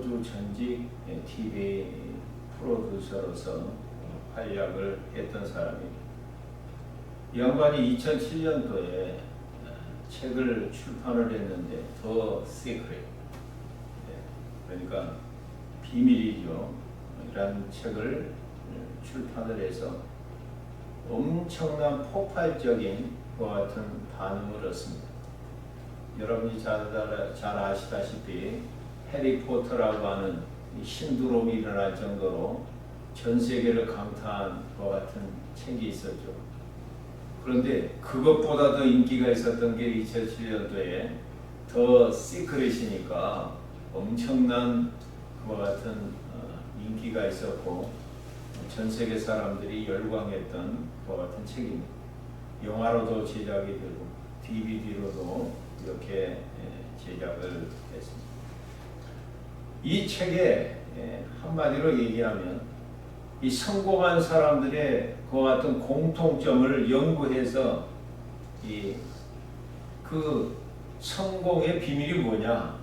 호주 전직 TV 프로듀서로서 활약을 했던 사람입니다. 이 양반이 2007년도에 책을 출판을 했는데 The Secret, 그러니까 비밀이죠. 이란 책을 출판을 해서 엄청난 폭발적인 그와 같은 반응을 얻습니다. 여러분이 잘 아시다시피 해리포터라고 하는 신두롬이 일어날 정도로 전 세계를 강타한 그와 같은 책이 있었죠. 그런데 그것보다 더 인기가 있었던 게 2007년도에 더 시크릿이니까 엄청난 그와 같은 인기가 있었고 전 세계 사람들이 열광했던 그와 같은 책입니다. 영화로도 제작이 되고 DVD로도 이렇게 제작을 했습니다. 이 책에 한마디로 얘기하면 이 성공한 사람들의 그와 같은 공통점을 연구해서 그 성공의 비밀이 뭐냐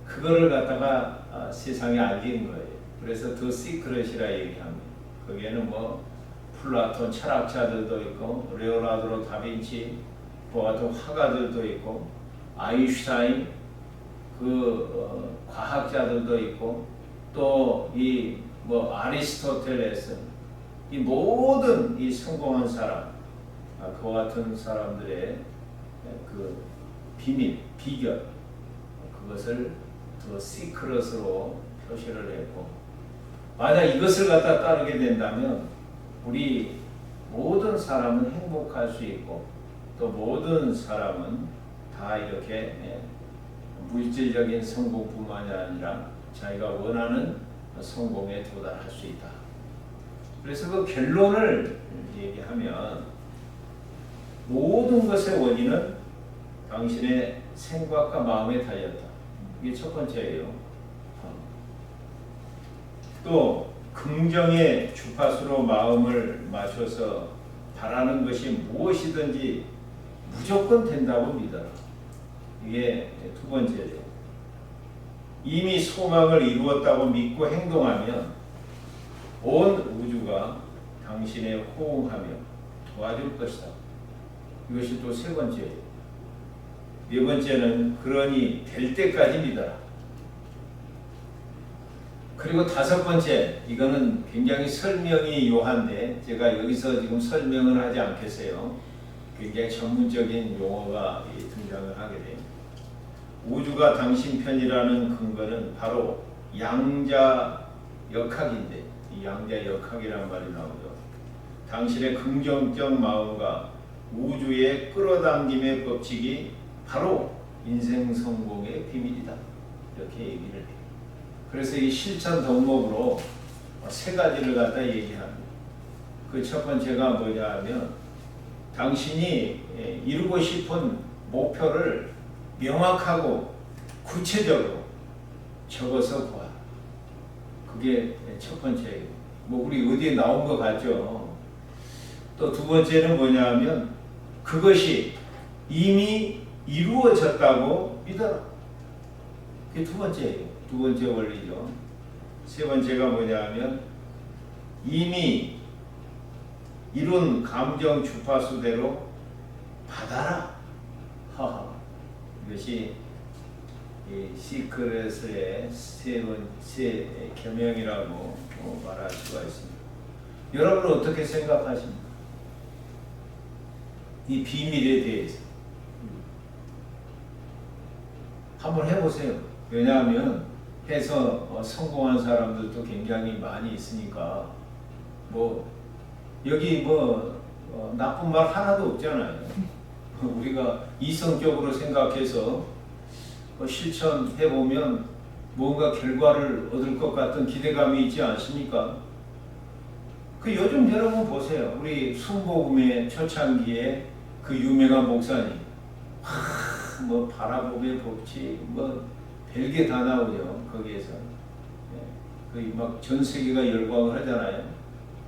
그거를 갖다가 세상에 알린 거예요. 그래서 더 시크릿이라 얘기합니다. 거기에는 뭐 플라톤 철학자들도 있고 레오나르도 다빈치 그와 같은 화가들도 있고 아인슈타인 과학자들도 있고 또 뭐 아리스토텔레스 이 모든 이 성공한 사람 그와 같은 사람들의 그 비밀 비결 그것을 더 시크릿으로 표시를 했고 만약 이것을 갖다 따르게 된다면 우리 모든 사람은 행복할 수 있고 또 모든 사람은 다 이렇게 물질적인 성공뿐만이 아니라 자기가 원하는 성공에 도달할 수 있다. 그래서 그 결론을 얘기하면 모든 것의 원인은 당신의 생각과 마음에 달렸다. 이게 첫 번째예요. 또 긍정의 주파수로 마음을 맞춰서 바라는 것이 무엇이든지 무조건 된다고 믿어라. 이게 두 번째예요. 이미 소망을 이루었다고 믿고 행동하면 온 우주가 당신에 호응하며 도와줄 것이다. 이것이 또 세 번째예요. 네 번째는 그러니 될 때까지 믿어라. 그리고 다섯 번째, 이거는 굉장히 설명이 요한데 제가 여기서 지금 설명을 하지 않겠어요. 굉장히 전문적인 용어가 등장을 하게 돼요. 우주가 당신 편이라는 근거는 바로 양자 역학인데 이 양자 역학이라는 말이 나오죠. 당신의 긍정적 마음과 우주의 끌어당김의 법칙이 바로 인생 성공의 비밀이다. 이렇게 얘기를 해요. 그래서 이 실천 덕목으로 세 가지를 갖다 얘기합니다. 그 첫 번째가 뭐냐 하면 당신이 이루고 싶은 목표를 명확하고 구체적으로 적어서 봐. 그게 첫 번째예요. 뭐 우리 어디에 나온 것 같죠. 또 두 번째는 뭐냐 하면 그것이 이미 이루어졌다고 믿어라. 그게 두 번째예요. 두 번째 원리죠. 세 번째가 뭐냐 하면 이미 이룬 감정 주파수대로 받아라. 하하. 이것이 이 시크릿의 세 계명이라고 말할 수가 있습니다. 여러분은 어떻게 생각하십니까? 이 비밀에 대해서 한번 해보세요. 왜냐하면 해서 성공한 사람들도 굉장히 많이 있으니까 뭐 여기 나쁜 말 하나도 없잖아요. 우리가 이성적으로 생각해서 실천해보면 뭔가 결과를 얻을 것 같은 기대감이 있지 않습니까? 그 요즘 여러분 보세요. 우리 순복음의 초창기에 그 유명한 목사님 뭐 바라봄의 법칙 별게 다 나오죠. 거기에서 막 전 세계가 열광을 하잖아요.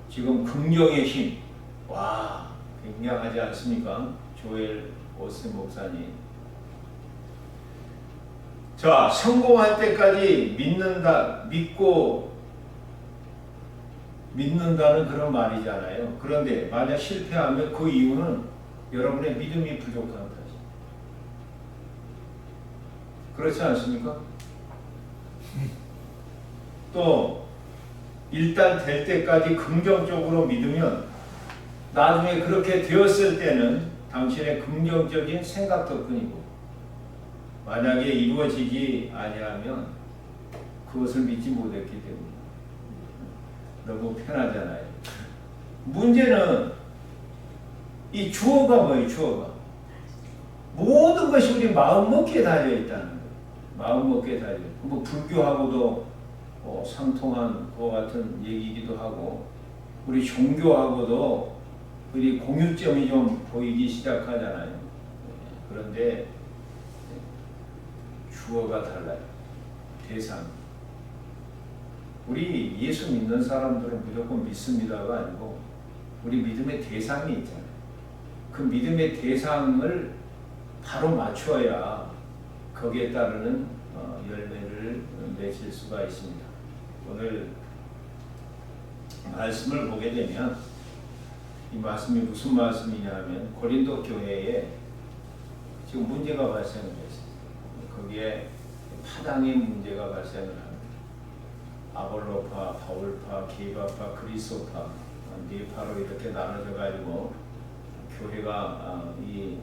지금 긍정의 힘 와 굉장하지 않습니까? 조엘 오스 목사님. 자, 성공할 때까지 믿는다는 그런 말이잖아요. 그런데 만약 실패하면 그 이유는 여러분의 믿음이 부족한 것이죠. 그렇지 않습니까? 또 일단 될 때까지 긍정적으로 믿으면 나중에 그렇게 되었을 때는 당신의 긍정적인 생각 덕분이고, 만약에 이루어지지 아니하면 그것을 믿지 못했기 때문에 너무 편하잖아요. 문제는 이 주어가 뭐예요? 주어가 모든 것이 우리 마음먹기에 달려있다는 거예요. 마음먹기에 달려. 뭐 불교하고도 상통한 그와 같은 얘기이기도 하고, 우리 종교하고도 우리 공유점이 좀 보이기 시작하잖아요. 그런데 주어가 달라요. 대상. 우리 예수 믿는 사람들은 무조건 믿습니다가 아니고 우리 믿음의 대상이 있잖아요. 그 믿음의 대상을 바로 맞춰야 거기에 따르는 열매를 맺을 수가 있습니다. 오늘 말씀을 보게 되면 이 말씀이 무슨 말씀이냐 하면 고린도 교회에 지금 문제가 발생을 했습니다. 거기에 파당의 문제가 발생을 합니다. 아볼로파, 바울파, 게바파, 그리스도파, 네 파로 이렇게 나눠져 가지고 교회가 이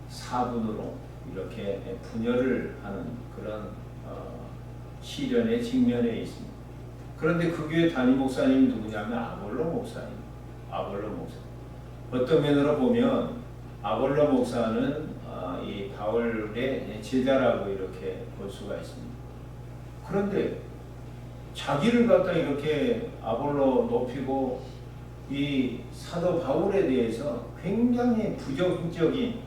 사분으로 이렇게 분열을 하는 그런 시련에 직면해 있습니다. 그런데 그 교회 담임 목사님이 누구냐면 아볼로 목사님. 아볼로 목사. 어떤 면으로 보면 아볼로 목사는 이 바울의 제자라고 이렇게 볼 수가 있습니다. 그런데 자기를 갖다 이렇게 아볼로 높이고 이 사도 바울에 대해서 굉장히 부정적인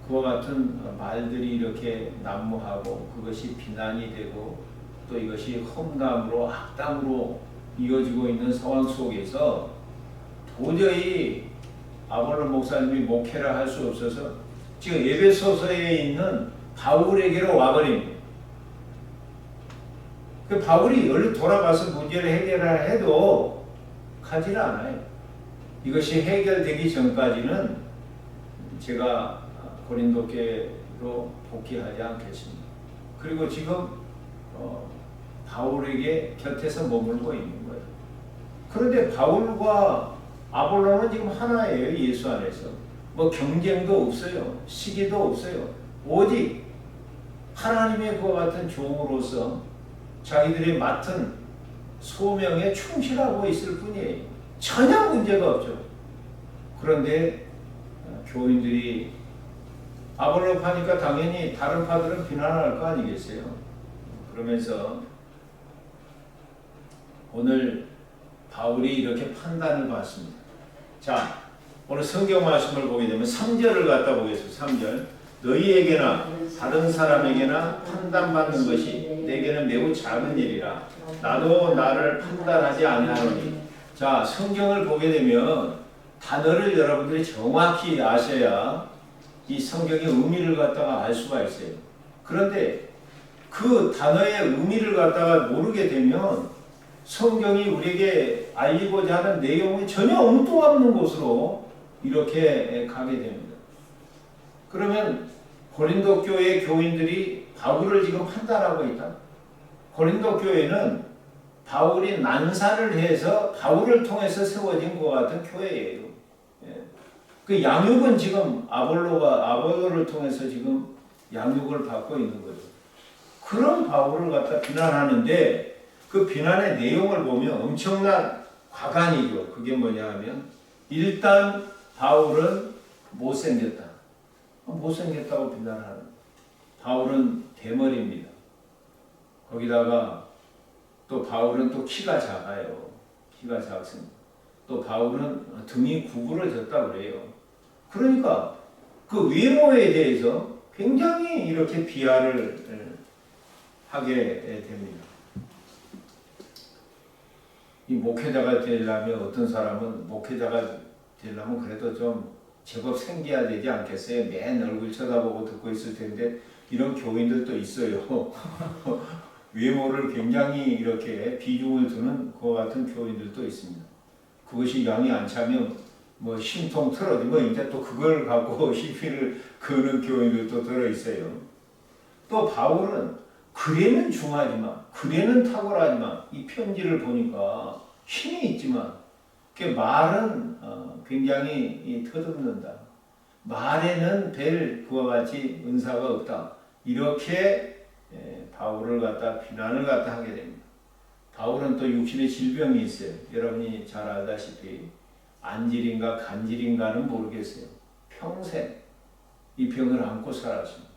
그와 같은 말들이 이렇게 난무하고, 그것이 비난이 되고 또 이것이 험담으로 악담으로 이어지고 있는 상황 속에서 도저히 아볼로 목사님이 목회를 할 수 없어서 지금 에베소서에 있는 바울에게로 와버립니다. 그 바울이 얼른 돌아가서 문제를 해결하려 해도 가지를 않아요. 이것이 해결되기 전까지는 제가 고린도교로 복귀하지 않겠습니다. 그리고 지금 바울에게 곁에서 머물고 있는 거예요. 그런데 바울과 아볼로는 지금 하나예요. 예수 안에서. 뭐 경쟁도 없어요. 시기도 없어요. 오직 하나님의 그와 같은 종으로서 자기들이 맡은 소명에 충실하고 있을 뿐이에요. 전혀 문제가 없죠. 그런데 교인들이 아볼로 파니까 당연히 다른 파들은 비난할 거 아니겠어요. 그러면서 오늘 바울이 이렇게 판단을 받습니다. 자, 오늘 성경 말씀을 보게 되면 3절을 갖다 보겠습니다. 3절. 너희에게나 다른 사람에게나 판단받는 것이 내게는 매우 작은 일이라. 나도 나를 판단하지 아니하노니. 자, 성경을 보게 되면 단어를 여러분들이 정확히 아셔야 이 성경의 의미를 갖다가 알 수가 있어요. 그런데 그 단어의 의미를 갖다가 모르게 되면 성경이 우리에게 알리고자 하는 내용이 전혀 엉뚱없는 곳으로 이렇게 가게 됩니다. 그러면 고린도 교회 교인들이 바울을 지금 판단하고 있다. 고린도 교회는 바울이 난사를 해서 바울을 통해서 세워진 것 같은 교회예요. 그 양육은 지금 아볼로를 통해서 지금 양육을 받고 있는 거죠. 그런 바울을 갖다 비난하는데 그 비난의 내용을 보면 엄청난 과간이죠. 그게 뭐냐 하면 일단 바울은 못생겼다. 못생겼다고 비난하는. 바울은 대머리입니다. 거기다가 또 바울은 또 키가 작아요. 키가 작습니다. 또 바울은 등이 구부러졌다 그래요. 그러니까 그 외모에 대해서 굉장히 이렇게 비하를 하게 됩니다. 이 목회자가 되려면 어떤 사람은 목회자가 되려면 그래도 좀 제법 생겨야 되지 않겠어요? 맨 얼굴 쳐다보고 듣고 있을 텐데 이런 교인들도 있어요. 외모를 굉장히 이렇게 비중을 두는 그와 같은 교인들도 있습니다. 그것이 양이 안 차면 뭐 심통 틀어지면 이제 또 그걸 갖고 시비를 거는 교인들도 들어 있어요. 또 바울은 그래는 중하지만, 그래는 탁월하지만, 이 편지를 보니까 힘이 있지만, 그 말은 굉장히 터듬는다. 말에는 뵐 그와 같이 은사가 없다. 이렇게 바울을 갖다 비난을 갖다 하게 됩니다. 바울은 또 육신의 질병이 있어요. 여러분이 잘 알다시피 안질인가 간질인가는 모르겠어요. 평생 이 병을 안고 살았습니다.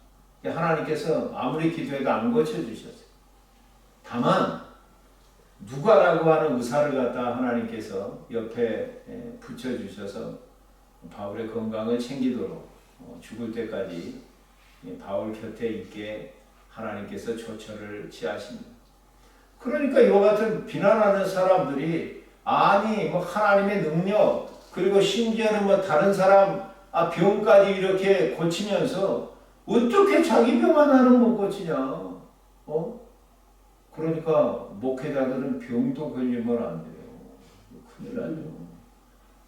하나님께서 아무리 기도해도 안 고쳐주셨어요. 다만 누가라고 하는 의사를 갖다 하나님께서 옆에 붙여주셔서 바울의 건강을 챙기도록 죽을 때까지 바울 곁에 있게 하나님께서 조처를 취하십니다. 그러니까 이와 같은 비난하는 사람들이 아니 뭐 하나님의 능력 그리고 심지어는 뭐 다른 사람 병까지 이렇게 고치면서 어떻게 자기 병 하나는 못 고치냐? 그러니까 목회자들은 병도 걸리면 안 돼요. 큰일 나죠.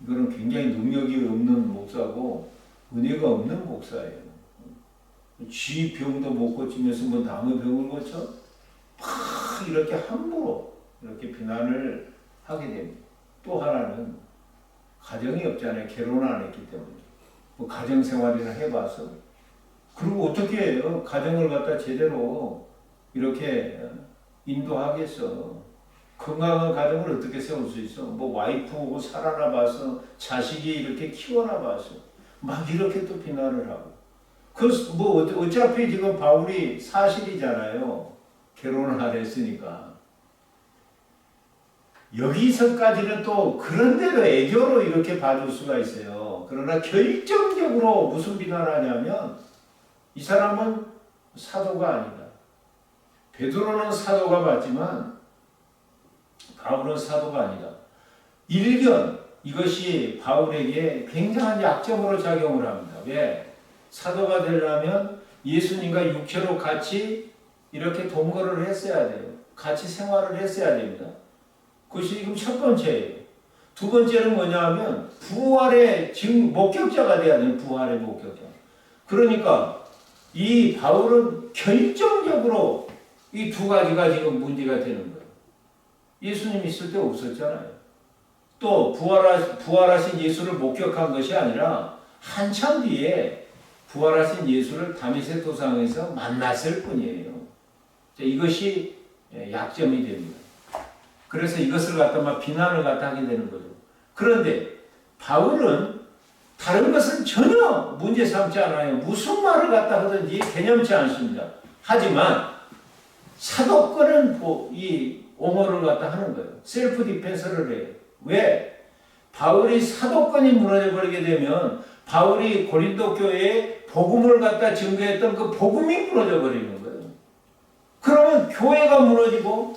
이거는 굉장히 능력이 없는 목사고 은혜가 없는 목사예요. 쥐 병도 못 고치면서 뭐 남의 병을 고쳐? 막 이렇게 함부로 이렇게 비난을 하게 됩니다. 또 하나는 가정이 없잖아요. 결혼 안 했기 때문에. 뭐 가정생활이나 해봐서. 그리고 어떻게 해요? 가정을 갖다 제대로 이렇게 인도하겠어. 건강한 가정을 어떻게 세울 수 있어? 뭐 와이프하고 살아나 봐서 자식이 이렇게 키워나 봐서 막 이렇게 또 비난을 하고. 뭐 어차피 지금 바울이 사실이잖아요. 결혼을 안 했으니까. 여기서까지는 또 그런대로 애교로 이렇게 봐줄 수가 있어요. 그러나 결정적으로 무슨 비난을 하냐면 이 사람은 사도가 아니다. 베드로는 사도가 맞지만 바울은 사도가 아니다. 일견 이것이 바울에게 굉장한 약점으로 작용을 합니다. 왜? 사도가 되려면 예수님과 육체로 같이 이렇게 동거를 했어야 돼요. 같이 생활을 했어야 됩니다. 그것이 지금 첫 번째예요. 두 번째는 뭐냐 하면 부활의 목격자가 돼야 돼요. 부활의 목격자. 그러니까 이 바울은 결정적으로 이 두 가지가 지금 문제가 되는 거예요. 예수님 있을 때 없었잖아요. 또 부활하신 예수를 목격한 것이 아니라 한참 뒤에 부활하신 예수를 다메섹 도상에서 만났을 뿐이에요. 이것이 약점이 됩니다. 그래서 이것을 갖다 막 비난을 갖다 하게 되는 거죠. 그런데 바울은 다른 것은 전혀 문제 삼지 않아요. 무슨 말을 갖다 하든지 개념치 않습니다. 하지만 사도권은 이 옹호를 갖다 하는 거예요. 셀프 디펜스를 해요. 왜? 바울이 사도권이 무너져 버리게 되면 바울이 고린도 교회에 복음을 갖다 증거했던 그 복음이 무너져 버리는 거예요. 그러면 교회가 무너지고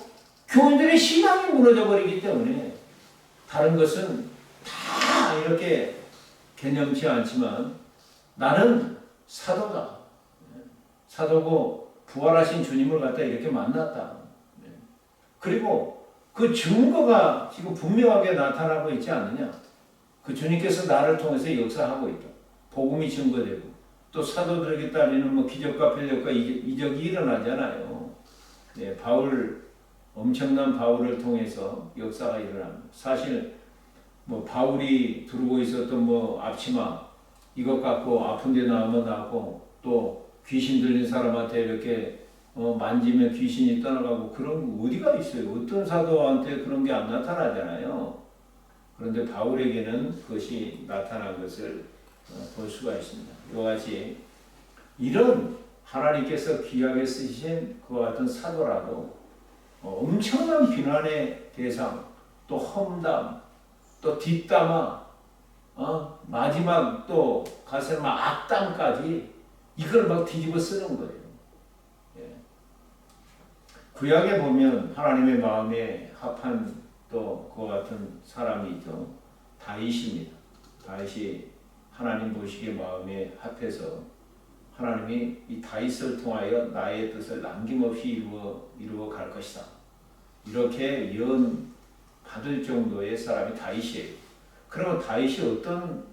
교인들의 신앙이 무너져 버리기 때문에 다른 것은 다 이렇게 개념치 않지만 나는 사도다. 사도고 부활하신 주님을 갖다 이렇게 만났다. 그리고 그 증거가 지금 분명하게 나타나고 있지 않느냐. 그 주님께서 나를 통해서 역사하고 있다. 복음이 증거되고 또 사도들에게 따르는 뭐 기적과 표적과 이적이 일어나잖아요. 네, 엄청난 바울을 통해서 역사가 일어납니다. 사실 뭐 바울이 두르고 있었던 뭐 앞치마 이것 갖고 아픈 데 나오면 나고 또 귀신 들린 사람한테 이렇게 만지면 귀신이 떠나가고 그런 거 어디가 있어요? 어떤 사도한테 그런 게 안 나타나잖아요. 그런데 바울에게는 그것이 나타난 것을 볼 수가 있습니다. 이와 같이 이런 하나님께서 귀하게 쓰신 그와 같은 사도라도 엄청난 비난의 대상, 또 험담, 또 뒷담화, 마지막 또 가서 막 악담까지 이걸 막 뒤집어 쓰는 거예요. 예. 구약에 보면 하나님의 마음에 합한 또 그와 같은 사람이 있죠. 다윗입니다. 다윗이 하나님 보시기에 마음에 합해서 하나님이 이 다윗을 통하여 나의 뜻을 남김없이 이루어 갈 것이다. 이렇게 예언 받을 정도의 사람이 다윗이에요. 그러면 다윗이 어떤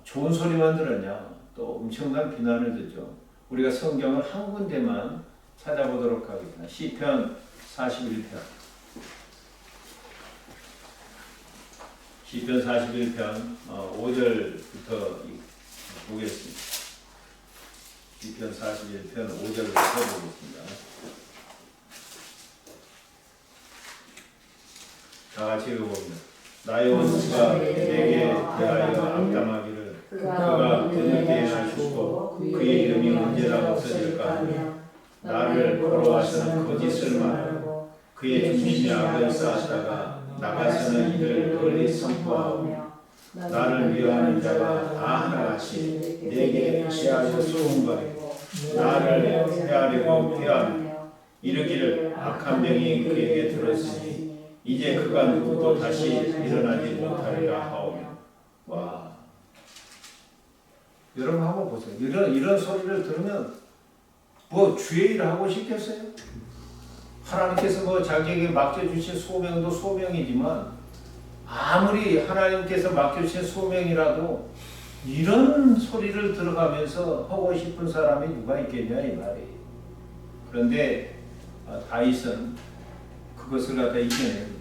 좋은 소리만 들었냐? 또 엄청난 비난을 듣죠. 우리가 성경을 한 군데만 찾아보도록 하겠습니다. 시편 41편. 시편 41편 5절부터 보겠습니다. 시편 41편 5절부터 보겠습니다. 다 같이 읽어봅니다. 나의 원수가 내게 대하여 악담하기를 그가 드늘게 행하시고 그의 이름이 언제나 없어질까 하며 나를 부러워하시는 거짓을 말하고 그의 중심이 악을 쌓았다가 나가서는 이를 널리 선포하오며 나를 미워하는 자가 다 하나같이 내게 피하여 수군거리고 나를 헤아리고 피하며 이르기를 악한 병이 그에게 들었으니 이제 그가 누구도 다시 일어나지 못하리라 하오며. 와, 여러분 한번 보세요. 이런 소리를 들으면 뭐 주의 일을 하고 싶겠어요? 하나님께서 뭐 자기에게 맡겨주신 소명도 소명이지만 아무리 하나님께서 맡겨주신 소명이라도 이런 소리를 들어가면서 하고 싶은 사람이 누가 있겠냐 이 말이에요. 그런데 다윗은 그것을 갖다 이겨냅니다.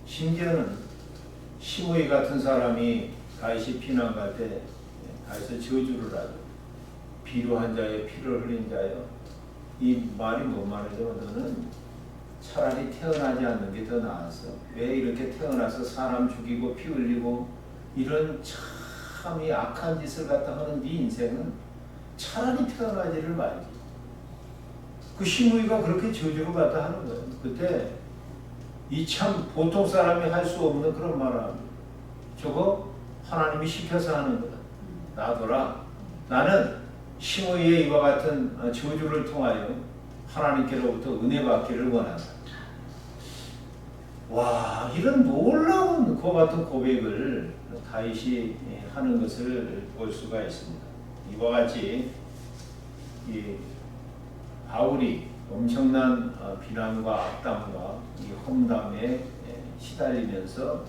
심지어는 시므이 같은 사람이 다윗이 피난 갈 때 다윗을 저주를 하죠. 비루한 자여 피를 흘린 자여. 이 말이 뭔 말이죠? 너는 차라리 태어나지 않는 게 더 나았어. 왜 이렇게 태어나서 사람 죽이고 피 흘리고 이런 참 이 악한 짓을 갖다 하는 네 인생은 차라리 태어나지를 말지. 그 시므이가 그렇게 저주를 갖다 하는 거예요. 그때 이 참 보통 사람이 할 수 없는 그런 말을 합니다. 저거 하나님이 시켜서 하는 거다. 놔둬라. 나는 시므이의 이와 같은 저주를 통하여 하나님께로부터 은혜 받기를 원한다. 와, 이런 놀라운 그와 같은 고백을 다윗이 하는 것을 볼 수가 있습니다. 이와 같이 이 바울이 엄청난 비난과 악담과 이 험담에 시달리면서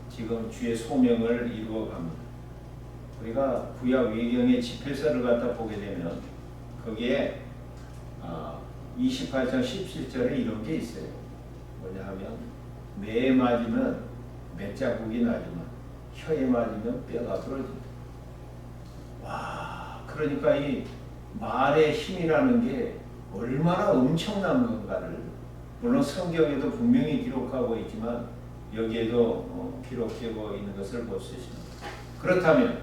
지금 주의 소명을 이루어갑니다. 우리가 구약 외경의 집회서를 갖다 보게 되면 거기에 28장 17절에 이런 게 있어요. 뭐냐 하면 매에 맞으면 맷자국이 나지만 혀에 맞으면 뼈가 부러진다. 와, 그러니까 이 말의 힘이라는 게 얼마나 엄청난 건가를 물론 성경에도 분명히 기록하고 있지만 여기에도 기록되고 있는 것을 볼 수 있습니다. 그렇다면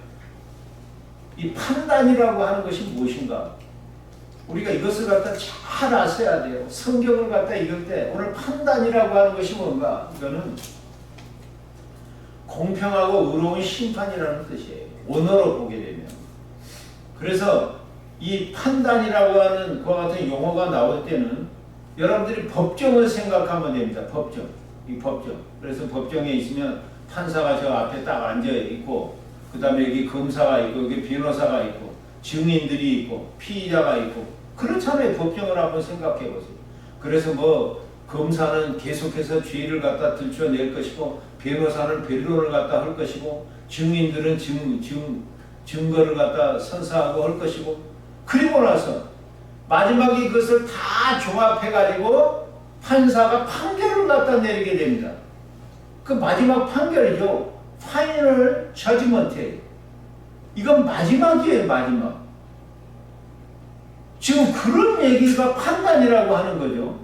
이 판단이라고 하는 것이 무엇인가? 우리가 이것을 갖다 잘 아셔야 돼요. 성경을 갖다 읽을 때 오늘 판단이라고 하는 것이 뭔가? 이거는 공평하고 의로운 심판이라는 뜻이에요. 원어로 보게 되면. 그래서 이 판단이라고 하는 그와 같은 용어가 나올 때는 여러분들이 법정을 생각하면 됩니다. 법정. 이 법정. 그래서 법정에 있으면 판사가 저 앞에 딱 앉아 있고 그 다음에 여기 검사가 있고 여기 변호사가 있고 증인들이 있고 피의자가 있고 그렇잖아요. 법정을 한번 생각해 보세요. 그래서 뭐 검사는 계속해서 죄를 갖다 들춰낼 것이고 변호사는 변론을 갖다 할 것이고 증인들은 증거를 갖다 선사하고 할 것이고 그리고 나서 마지막에 그것을 다 종합해 가지고 판사가 판결을 갖다 내리게 됩니다. 그 마지막 판결이죠. 파이널 저지먼트. 이건 마지막이에요. 마지막. 지금 그런 얘기가 판단이라고 하는 거죠.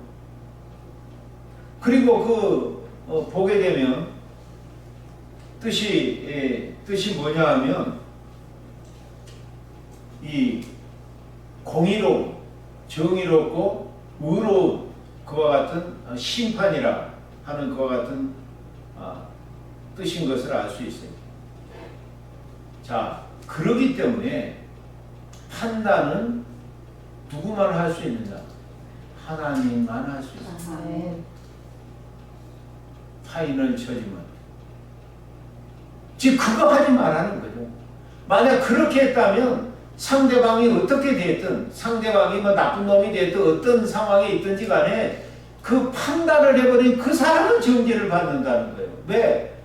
그리고 보게 되면 뜻이 뭐냐 하면 이 공의로움, 정의롭고 의로운 그와 같은 심판이라 하는 그와 같은 뜻인 것을 알 수 있어요. 자, 그러기 때문에 판단은 누구만 할 수 있느냐? 하나님만 할 수 있어요. 파이널 처지먼트. 지금 그거 하지 말라는 거죠. 만약 그렇게 했다면 상대방이 어떻게 됐든, 상대방이 뭐 나쁜 놈이 됐든 어떤 상황에 있든지 간에 그 판단을 해버린 그 사람은 정죄를 받는다는 거예요. 왜?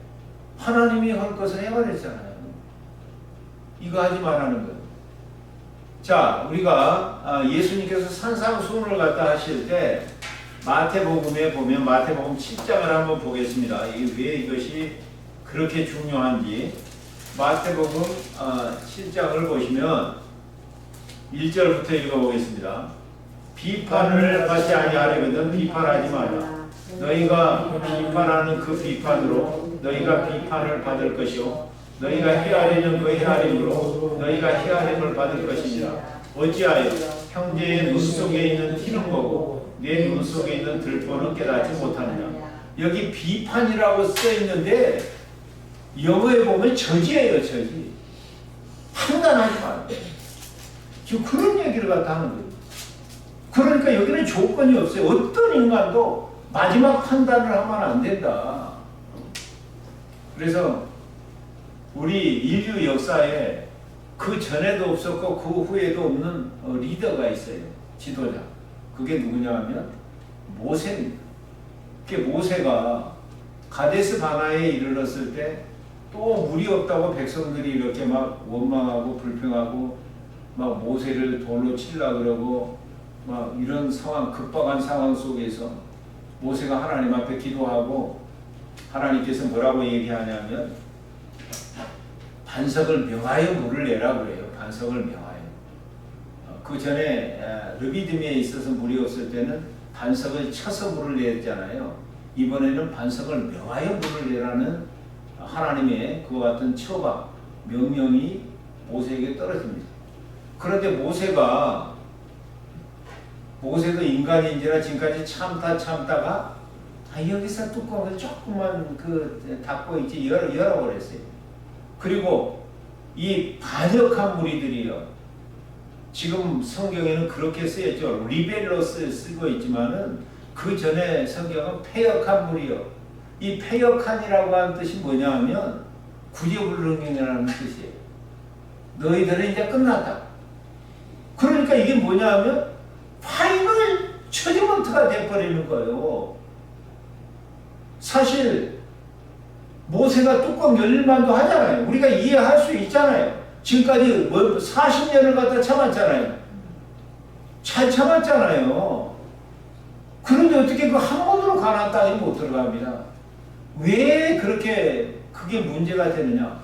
하나님이 할 것을 해버렸잖아요. 이거 하지 말라는 거예요. 자, 우리가 예수님께서 산상수훈을 갖다 하실 때 마태복음에 보면 마태복음 7장을 한번 보겠습니다. 왜 이것이 그렇게 중요한지. 마태복음 7장을 보시면 1절부터 읽어보겠습니다. 비판을 받지 아니하려거든 비판하지 마라. 너희가 비판하는 그 비판으로 너희가 비판을 받을 것이요 너희가 헤아리는 그 헤아림으로 너희가 헤아림을 받을 것이니라. 어찌하여 형제의 눈 속에 있는 티는 보고 내 눈 속에 있는 들보는 깨닫지 못하느냐. 여기 비판이라고 써 있는데 영어에 보면 저지예요. 저지. 판단하지 마라. 지금 그런 얘기를 갖다 하는 거예요. 그러니까 여기는 조건이 없어요. 어떤 인간도 마지막 판단을 하면 안 된다. 그래서 우리 인류 역사에 그 전에도 없었고 그 후에도 없는 리더가 있어요. 지도자. 그게 누구냐 하면 모세입니다. 그게 모세가 가데스 바나에 이르렀을 때 또 물이 없다고 백성들이 이렇게 막 원망하고 불평하고 막 모세를 돌로 치려고 그러고 막 이런 상황, 급박한 상황 속에서 모세가 하나님 앞에 기도하고 하나님께서 뭐라고 얘기하냐면 반석을 명하여 물을 내라고 그래요. 반석을 명하여. 그 전에 르비딤에 있어서 물이 없을 때는 반석을 쳐서 물을 냈잖아요. 이번에는 반석을 명하여 물을 내라는 하나님의 그와 같은 처방, 명령이 모세에게 떨어집니다. 그런데 모세도 인간인지라 지금까지 참다가 여기서 뚜껑을 조금만 닫고 있지 열어버렸어요. 그리고 이 반역한 무리들이요. 지금 성경에는 그렇게 쓰였죠. 리벨러스 쓰고 있지만은 그 전에 성경은 패역한 무리요. 이 패역한이라고 하는 뜻이 뭐냐 하면 구제불능이라는 뜻이에요. 너희들은 이제 끝났다. 그러니까 이게 뭐냐 하면 파이널 처지먼트가 돼버리는 거예요. 사실 모세가 뚜껑 열릴만도 하잖아요. 우리가 이해할 수 있잖아요. 지금까지 40년을 갖다 참았잖아요. 잘 참았잖아요. 그런데 어떻게 그 한 번으로 가나안 땅에 못 들어갑니다. 왜 그렇게 그게 문제가 되느냐?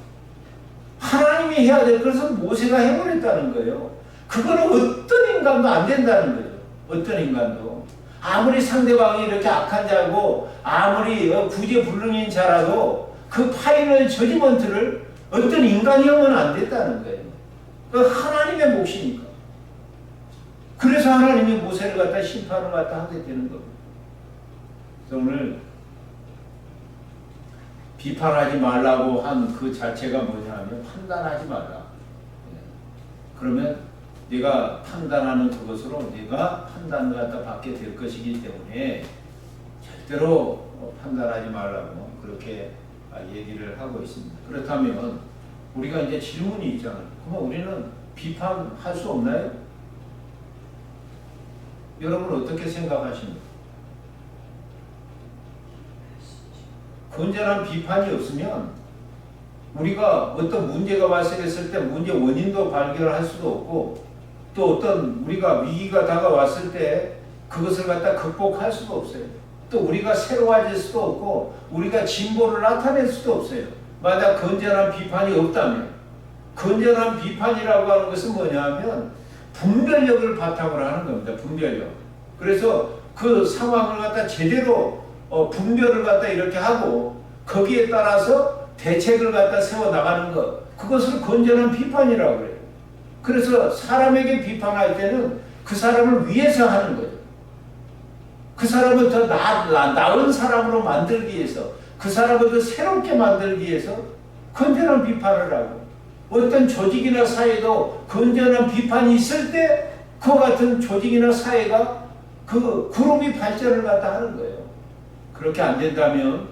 하나님이 해야 될 것을 모세가 해버렸다는 거예요. 그거는 어떤 인간도 안 된다는 거예요. 어떤 인간도. 아무리 상대방이 이렇게 악한 자고 아무리 구제불능인 자라도 그 파이널 저지먼트를 어떤 인간이 하면 안 됐다는 거예요. 그 하나님의 몫이니까. 그래서 하나님이 모세를 갖다 심판을 갖다 하게 되는 겁니다. 그래서 오늘 비판하지 말라고 한 그 자체가 뭐냐 하면 판단하지 말라. 그러면 네가 판단하는 그것으로 네가 판단을 갖다 받게 될 것이기 때문에 절대로 판단하지 말라고 그렇게 얘기를 하고 있습니다. 그렇다면 우리가 이제 질문이 있잖아요. 그럼 우리는 비판할 수 없나요? 여러분 어떻게 생각하십니까? 건전한 비판이 없으면 우리가 어떤 문제가 발생했을 때 문제 원인도 발견할 수도 없고 또 어떤 우리가 위기가 다가왔을 때 그것을 갖다 극복할 수도 없어요. 또 우리가 새로워질 수도 없고 우리가 진보를 나타낼 수도 없어요. 만약 건전한 비판이 없다면 건전한 비판이라고 하는 것은 뭐냐 하면 분별력을 바탕으로 하는 겁니다. 분별력. 그래서 그 상황을 갖다 제대로 분별을 갖다 이렇게 하고 거기에 따라서 대책을 갖다 세워 나가는 것, 그것을 건전한 비판이라고 그래요. 그래서 사람에게 비판할 때는 그 사람을 위해서 하는 거죠. 그 사람을 더 나은 사람으로 만들기 위해서, 그 사람을 더 새롭게 만들기 위해서 건전한 비판을 하고, 어떤 조직이나 사회도 건전한 비판이 있을 때 그 같은 조직이나 사회가 그 그룹이 발전을 갖다 하는 거예요. 그렇게 안 된다면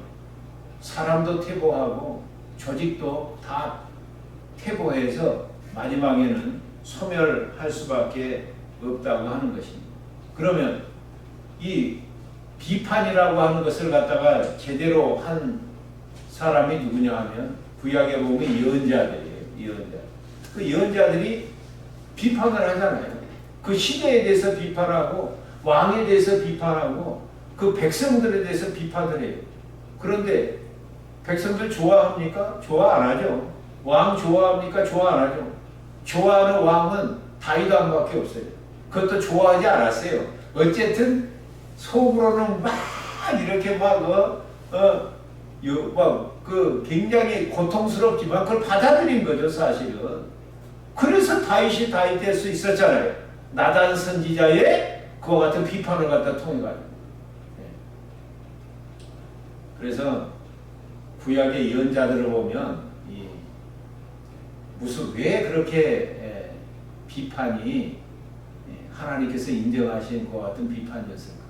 사람도 퇴보하고 조직도 다 퇴보해서 마지막에는 소멸할 수밖에 없다고 하는 것입니다. 그러면 이 비판이라고 하는 것을 갖다가 제대로 한 사람이 누구냐 하면 구약에 보면 예언자들이에요. 예언자. 그 예언자들이 비판을 하잖아요. 그 시대에 대해서 비판하고 왕에 대해서 비판하고 그 백성들에 대해서 비판을 해요. 그런데 백성들 좋아합니까? 좋아 안 하죠. 왕 좋아합니까? 좋아 안 하죠. 좋아하는 왕은 다윗 왕밖에 없어요. 그것도 좋아하지 않았어요. 어쨌든 속으로는 막 이렇게 그 굉장히 고통스럽지만 그걸 받아들인 거죠, 사실은. 그래서 다윗이 다윗 될 수 있었잖아요. 나단 선지자의 그와 같은 비판을 갖다 통해가지고. 그래서 구약의 예언자들을 보면 무슨 왜 그렇게 비판이 하나님께서 인정하신 것 같은 비판이었을까?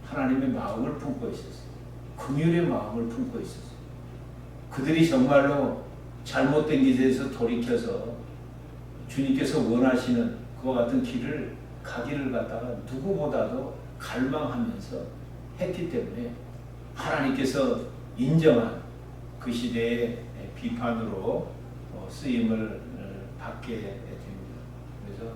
하나님의 마음을 품고 있었어요. 긍휼의 마음을 품고 있었어요. 그들이 정말로 잘못된 길에서 돌이켜서 주님께서 원하시는 그와 같은 길을 가기를 갖다가 누구보다도 갈망하면서 했기 때문에 하나님께서 인정한 그 시대의 비판으로 쓰임을 받게 됩니다. 그래서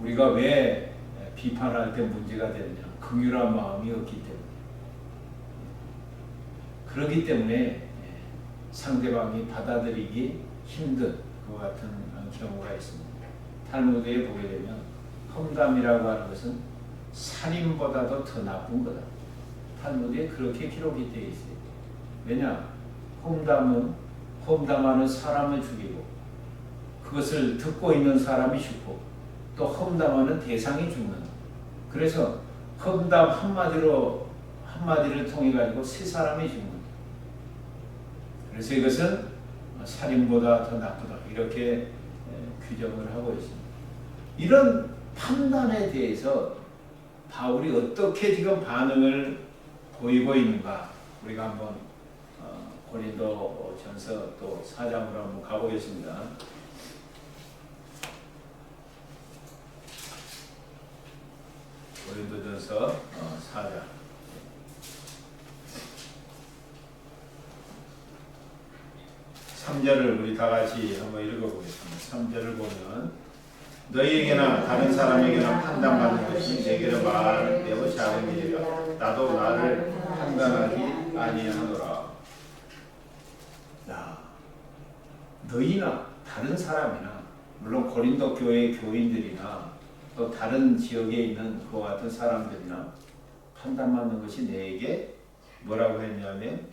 우리가 왜 비판할 때 문제가 되느냐? 긍휼한 마음이 없기 때문에. 그렇기 때문에 상대방이 받아들이기 힘든 그 같은 경우가 있습니다. 탈무드에 보게 되면 험담이라고 하는 것은 살인보다도 더 나쁜 거다. 탈무드에 그렇게 기록이 되어 있어요. 왜냐? 험담하는 사람을 죽이고 그것을 듣고 있는 사람이 죽고 또 험담하는 대상이 죽는. 그래서 험담 한마디를 통해 가지고 세 사람이 죽는. 그래서 이것은 살인보다 더 나쁘다. 이렇게 규정을 하고 있습니다. 이런 판단에 대해서 바울이 어떻게 지금 반응을 보이고 있는가? 우리가 한번 고린도 전서 또 4장으로 한번 가보겠습니다. 고린도 전서 4장. 3절을 우리 다 같이 한번 읽어보겠습니다. 3절을 보면 너희에게나 다른 사람에게나 판단받는 것이 내게로 말 매우 작은 일이라 나도 나를 판단하기 아니하노라. 너희나 다른 사람이나 물론 고린도 교회 교인들이나 또 다른 지역에 있는 그와 같은 사람들이나 판단받는 것이 내게 뭐라고 했냐면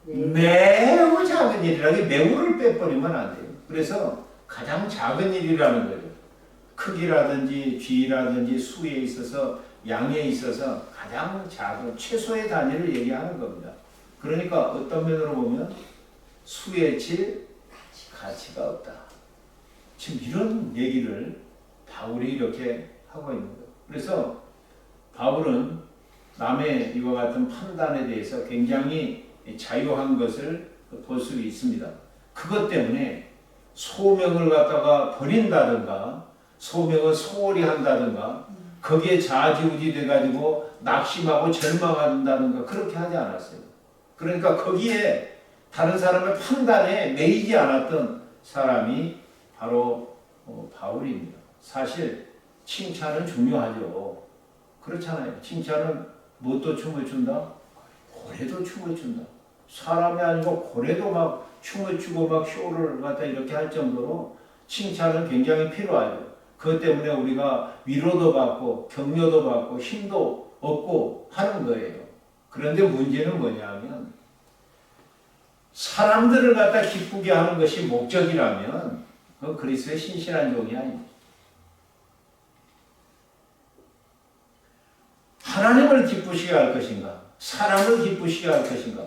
매우 작은 일이라. 매우를 빼버리면 안 돼요. 그래서 가장 작은 일이라는 거죠. 크기라든지 쥐라든지 수에 있어서 양에 있어서 가장 작은 최소의 단위를 얘기하는 겁니다. 그러니까 어떤 면으로 보면 수에 칠 가치가 없다. 지금 이런 얘기를 바울이 이렇게 하고 있는 거예요. 그래서 바울은 남의 이와 같은 판단에 대해서 굉장히 자유한 것을 볼 수 있습니다. 그것 때문에 소명을 갖다가 버린다든가 소명을 소홀히 한다든가 거기에 좌지우지 돼가지고 낙심하고 절망한다든가 그렇게 하지 않았어요. 그러니까 거기에 다른 사람의 판단에 매이지 않았던 사람이 바로 바울입니다. 사실 칭찬은 중요하죠. 그렇잖아요. 칭찬은 무엇도 춤을 춘다? 고래도 춤을 춘다. 사람이 아니고 고래도 막 춤을 추고 막 쇼를 갖다 이렇게 할 정도로 칭찬은 굉장히 필요하죠. 그것 때문에 우리가 위로도 받고 격려도 받고 힘도 얻고 하는 거예요. 그런데 문제는 뭐냐면 사람들을 갖다 기쁘게 하는 것이 목적이라면 그 그리스도의 신실한 종이 아닙니다. 하나님을 기쁘시게 할 것인가? 사람을 기쁘시게 할 것인가?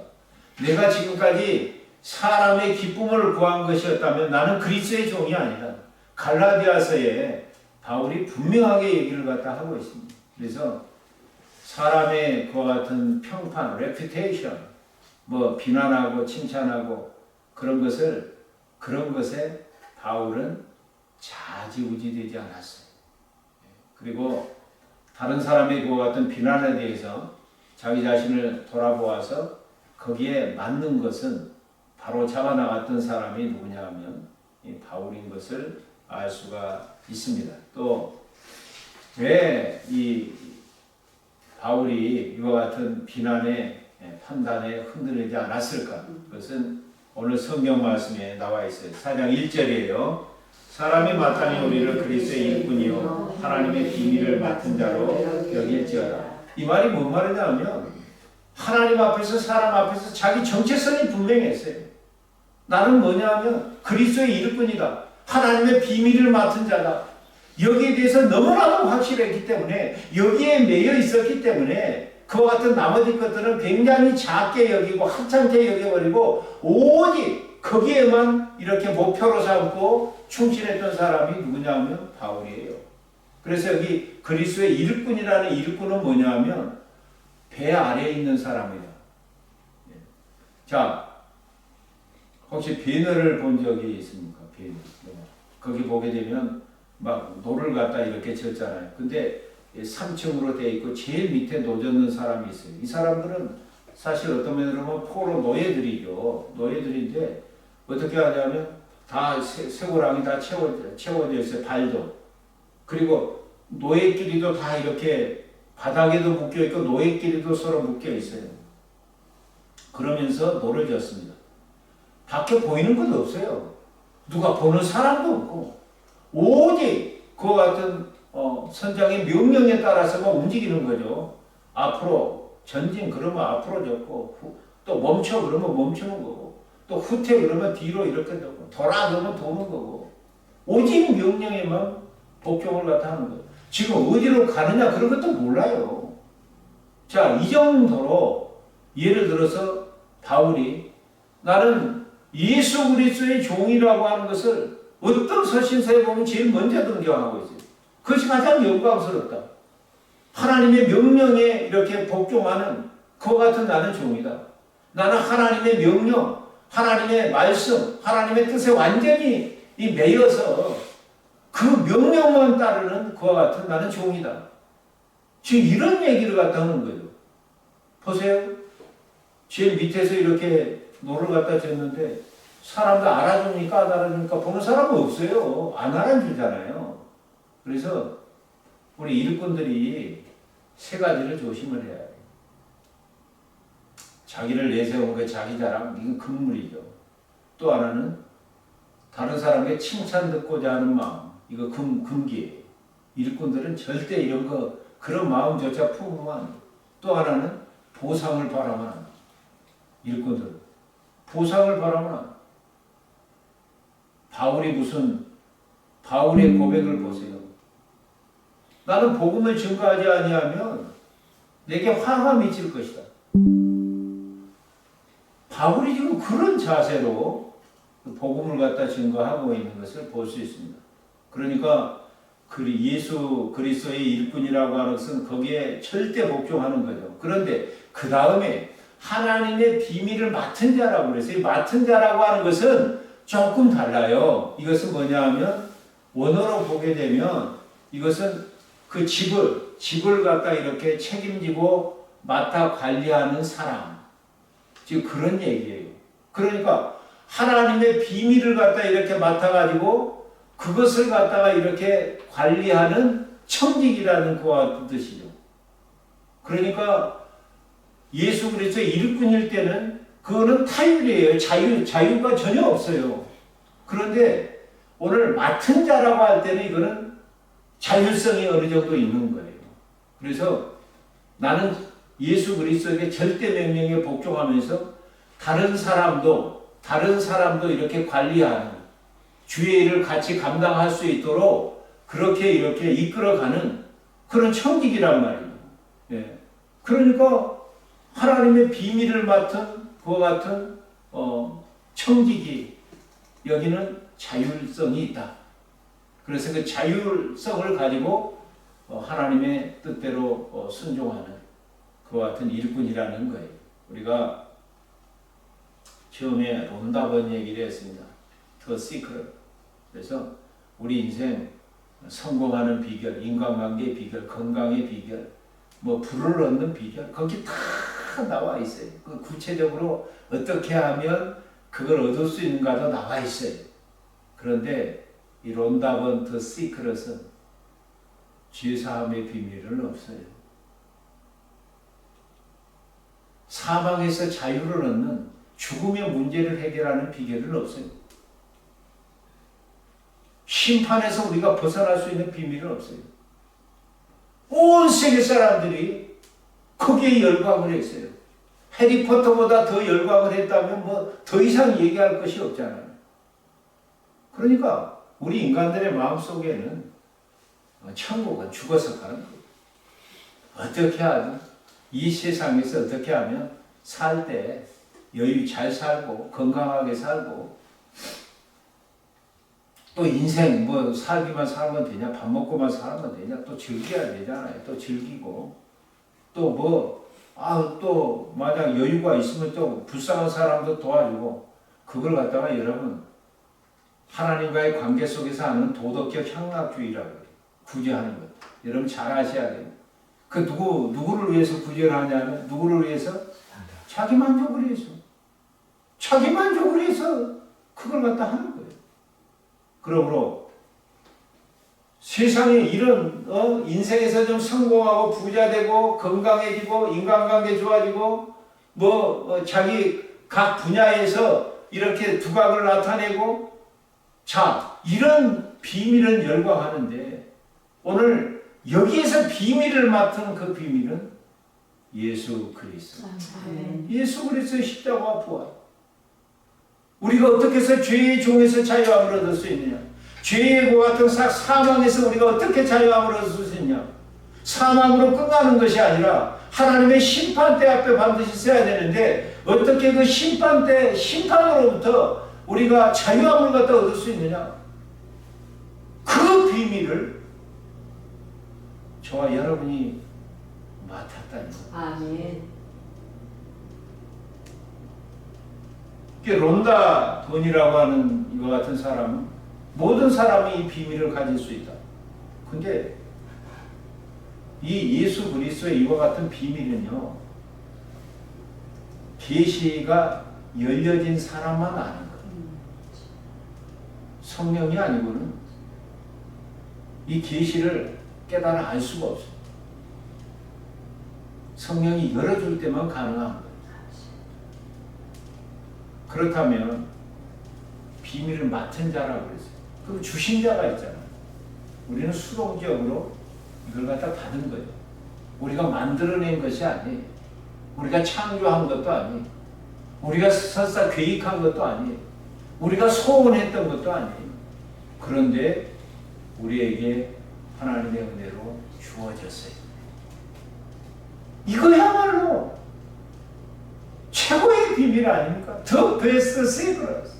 내가 지금까지 사람의 기쁨을 구한 것이었다면 나는 그리스도의 종이 아니다. 갈라디아서에 바울이 분명하게 얘기를 갖다 하고 있습니다. 그래서 사람의 그와 같은 평판, 레퓨테이션, 비난하고 칭찬하고 그런 것을 그런 것에 바울은 좌지우지되지 않았어요. 그리고 다른 사람의 그와 같은 비난에 대해서 자기 자신을 돌아보아서 거기에 맞는 것은 바로 잡아나갔던 사람이 누구냐 하면 이 바울인 것을 알 수가 있습니다. 또 왜 이 바울이 이와 같은 비난에 판단에 흔들리지 않았을까? 그것은 오늘 성경 말씀에 나와 있어요. 4장 1절이에요. 사람이 마땅히 우리를 그리스도의 일꾼이요 하나님의 비밀을 맡은 자로 여길지어다. 이 말이 뭔 말이냐 하면 하나님 앞에서 사람 앞에서 자기 정체성이 분명했어요. 나는 뭐냐 하면 그리스도의 일꾼이다. 하나님의 비밀을 맡은 자다. 여기에 대해서 너무나도 확실했기 때문에 여기에 매여 있었기 때문에 그와 같은 나머지 것들은 굉장히 작게 여기고 하찮게 여겨버리고 오직 거기에만 이렇게 목표로 삼고 충실했던 사람이 누구냐 하면 바울이에요. 그래서 여기 그리스도의 일꾼이라는 일꾼은 뭐냐 하면 배 아래에 있는 사람이다. 자, 혹시 배너를 본 적이 있습니까? 배너. 거기 보게 되면 막 노를 갖다 이렇게 젓잖아요. 근데 3층으로 되어 있고 제일 밑에 노젓는 사람이 있어요. 이 사람들은 사실 어떤 면으로 보면 포로 노예들이죠. 노예들인데 어떻게 하냐면 다 쇠고랑이 다 채워져 있어요. 발도. 그리고 노예끼리도 다 이렇게 바닥에도 묶여 있고 노예끼리도 서로 묶여 있어요. 그러면서 노를 젓습니다. 밖에 보이는 건 없어요. 누가 보는 사람도 없고 오직 그와 같은 선장의 명령에 따라서만 움직이는 거죠. 앞으로 전진 그러면 앞으로 젓고 또 멈춰 그러면 멈추는 거고 또 후퇴 그러면 뒤로 이렇게 젓고 돌아 그러면 도는 거고 오직 명령에만 복종을 갖다 하는 거예요. 지금 어디로 가느냐 그런 것도 몰라요. 자, 이 정도로 예를 들어서 바울이 나는 예수 그리스도의 종이라고 하는 것을 어떤 서신서에 보면 제일 먼저 등장하고 있어요. 그것이 가장 영광스럽다. 하나님의 명령에 이렇게 복종하는 그와 같은 나는 종이다. 나는 하나님의 명령, 하나님의 말씀, 하나님의 뜻에 완전히 매여서 그 명령만 따르는 그와 같은 나는 종이다. 지금 이런 얘기를 갖다 하는 거예요. 보세요. 제일 밑에서 이렇게 노를 갖다 줬는데 사람들 알아줍니까? 안 알아줍니까? 보는 사람은 없어요. 안 알아주잖아요. 그래서 우리 일꾼들이 세 가지를 조심을 해야 해요. 자기를 내세운 거 자기 자랑, 이건 금물이죠. 또 하나는 다른 사람에게 칭찬 듣고자 하는 마음, 이거 금기예요. 일꾼들은 절대 이런 거, 그런 마음조차 품으면 안 돼요. 또 하나는 보상을 바라면 안 돼요. 일꾼들은. 보상을 바라면 안 돼요. 바울의 고백을 보세요. 나는 복음을 증거하지 아니하면 내게 화가 미칠 것이다. 바울이 지금 그런 자세로 복음을 갖다 증거하고 있는 것을 볼 수 있습니다. 그러니까 예수 그리스도의 일꾼이라고 하는 것은 거기에 절대 복종하는 거죠. 그런데 그 다음에 하나님의 비밀을 맡은 자라고 그랬어요. 맡은 자라고 하는 것은 조금 달라요. 이것은 뭐냐 하면 원어로 보게 되면 이것은 그 집을 갖다 이렇게 책임지고 맡아 관리하는 사람. 지금 그런 얘기예요. 그러니까 하나님의 비밀을 갖다 이렇게 맡아가지고 그것을 갖다가 이렇게 관리하는 청직이라는 그와 뜻이죠. 그러니까 예수 그리스도의 일꾼일 때는 그거는 타율이에요. 자유가 전혀 없어요. 그런데 오늘 맡은 자라고 할 때는 이거는 자율성이 어느 정도 있는 거예요. 그래서 나는 예수 그리스도에게 절대 명령에 복종하면서 다른 사람도 이렇게 관리하는 주의 일을 같이 감당할 수 있도록 그렇게 이렇게 이끌어가는 그런 청직이란 말이에요. 예. 그러니까 하나님의 비밀을 맡은 그와 같은 청직이 여기는 자율성이 있다. 그래서 그 자율성을 가지고 하나님의 뜻대로 순종하는 그와 같은 일꾼이라는 거예요. 우리가 처음에 론다번 얘기를 했습니다. the secret. 그래서 우리 인생 성공하는 비결, 인간관계의 비결, 건강의 비결, 뭐 부를 얻는 비결, 거기 다 나와 있어요. 그 구체적으로 어떻게 하면 그걸 얻을 수 있는가도 나와 있어요. 그런데 이 론다번 더 시크릿은 죄사함의 비밀은 없어요. 사망에서 자유를 얻는 죽음의 문제를 해결하는 비결은 없어요. 심판에서 우리가 벗어날 수 있는 비밀은 없어요. 온 세계 사람들이 거기에 열광을 했어요. 해리포터보다 더 열광을 했다면 뭐 더 이상 얘기할 것이 없잖아요. 그러니까 우리 인간들의 마음속에는 천국은 죽어서 가는 거예요. 어떻게 하든 이 세상에서 어떻게 하면 살 때 여유 잘 살고 건강하게 살고 또 인생 뭐 살기만 살면 되냐, 밥 먹고만 살면 되냐, 또 즐겨야 되잖아요. 또 즐기고 또 뭐 또 만약 여유가 있으면 또 불쌍한 사람도 도와주고 그걸 갖다가 여러분 하나님과의 관계 속에서 하는 도덕적 향락주의라고 해요. 구제하는 것. 여러분 잘 아셔야 돼요. 그 누구를 위해서 구제를 하냐면 누구를 위해서? 자기 만족을 위해서. 자기 만족을 위해서 그걸 갖다 하는 거예요. 그러므로 세상에 이런 인생에서 좀 성공하고 부자 되고 건강해지고 인간관계 좋아지고 자기 각 분야에서 이렇게 두각을 나타내고 자 이런 비밀은 열광하는데 오늘 여기에서 비밀을 맡은 그 비밀은 예수 그리스도. 예수 그리스도의 십자가와 부활. 우리가 어떻게 해서 죄의 종에서 자유함을 얻을 수 있느냐? 죄의 고 같은 사망에서 우리가 어떻게 자유함을 얻을 수 있냐? 사망으로 끝나는 것이 아니라 하나님의 심판대 앞에 반드시 서야 되는데 어떻게 그 심판으로부터 우리가 자유함을 갖다 얻을 수 있느냐? 그 비밀을 저와 여러분이 맡았다니. 아멘. 론다 돈이라고 하는 이와 같은 사람은 모든 사람이 이 비밀을 가질 수 있다. 근데 이 예수 그리스도의 이와 같은 비밀은요, 계시가 열려진 사람만 아는 거예요. 성령이 아니고는 이 계시를 깨달아 알 수가 없어요. 성령이 열어줄 때만 가능한 거예요. 그렇다면 비밀을 맡은 자라고 그랬어요. 그럼 주신 자가 있잖아요. 우리는 수동적으로 이걸 갖다 받은 거예요. 우리가 만들어낸 것이 아니에요. 우리가 창조한 것도 아니에요. 우리가 설사 계획한 것도 아니에요. 우리가 소원했던 것도 아니에요. 그런데 우리에게 하나님의 은혜로 주어졌어요. 이거야말로 최고의 비밀 아닙니까? The best secret.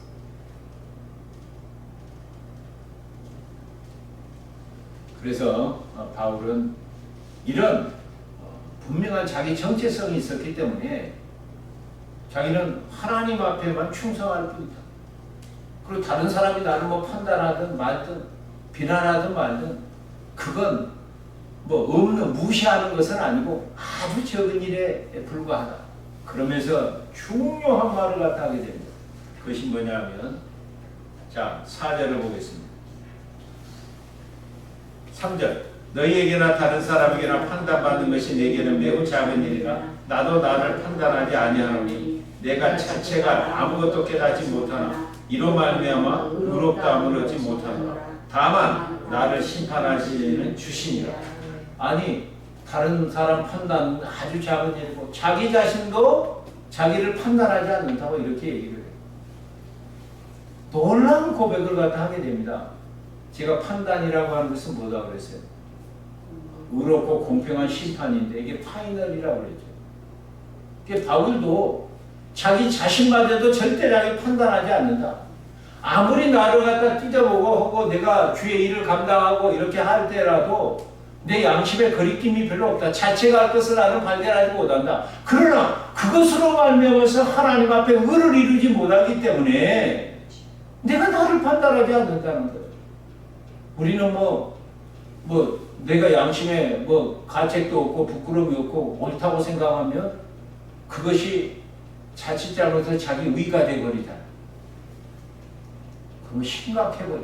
그래서 바울은 이런 분명한 자기 정체성이 있었기 때문에 자기는 하나님 앞에만 충성할 뿐이다. 그리고 다른 사람이 나를 뭐 판단하든 말든 비난하든 말든 그건 무시하는 것은 아니고 아주 적은 일에 불과하다. 그러면서 중요한 말을 갖다 하게 됩니다. 그것이 뭐냐면, 자, 4절을 보겠습니다. 3절. 너희에게나 다른 사람에게나 판단받는 것이 내게는 매우 작은 일이라 나도 나를 판단하지 아니하노니 내가 자체가 아무것도 깨닫지 못하나 이로 말미암아 의롭다함을 얻지 못하노라. 다만 나를 심판하시는 주시니라. 아니, 다른 사람 판단은 아주 작은 일이고 자기 자신도 자기를 판단하지 않는다고 이렇게 얘기를 해요. 놀라운 고백을 갖다 하게 됩니다. 제가 판단이라고 하는 것은 뭐다 그랬어요? 의롭고 공평한 심판인데 이게 파이널이라고 그랬죠. 그게 바울도 자기 자신마저도 절대 자기 판단하지 않는다. 아무리 나를 갖다 찢어보고 하고 내가 주의 일을 감당하고 이렇게 할 때라도 내 양심에 거리낌이 별로 없다. 자체가 할 것을 나는 발견하지 못한다. 그러나 그것으로 말미암아서 하나님 앞에 의를 이루지 못하기 때문에 내가 나를 나를 판단하지 않는다는 거예요. 우리는 내가 양심에 가책도 없고 부끄러움이 없고 옳다고 생각하면 그것이 자칫 잘못해서 자기 의가 되버리다. 그러면 심각해버려.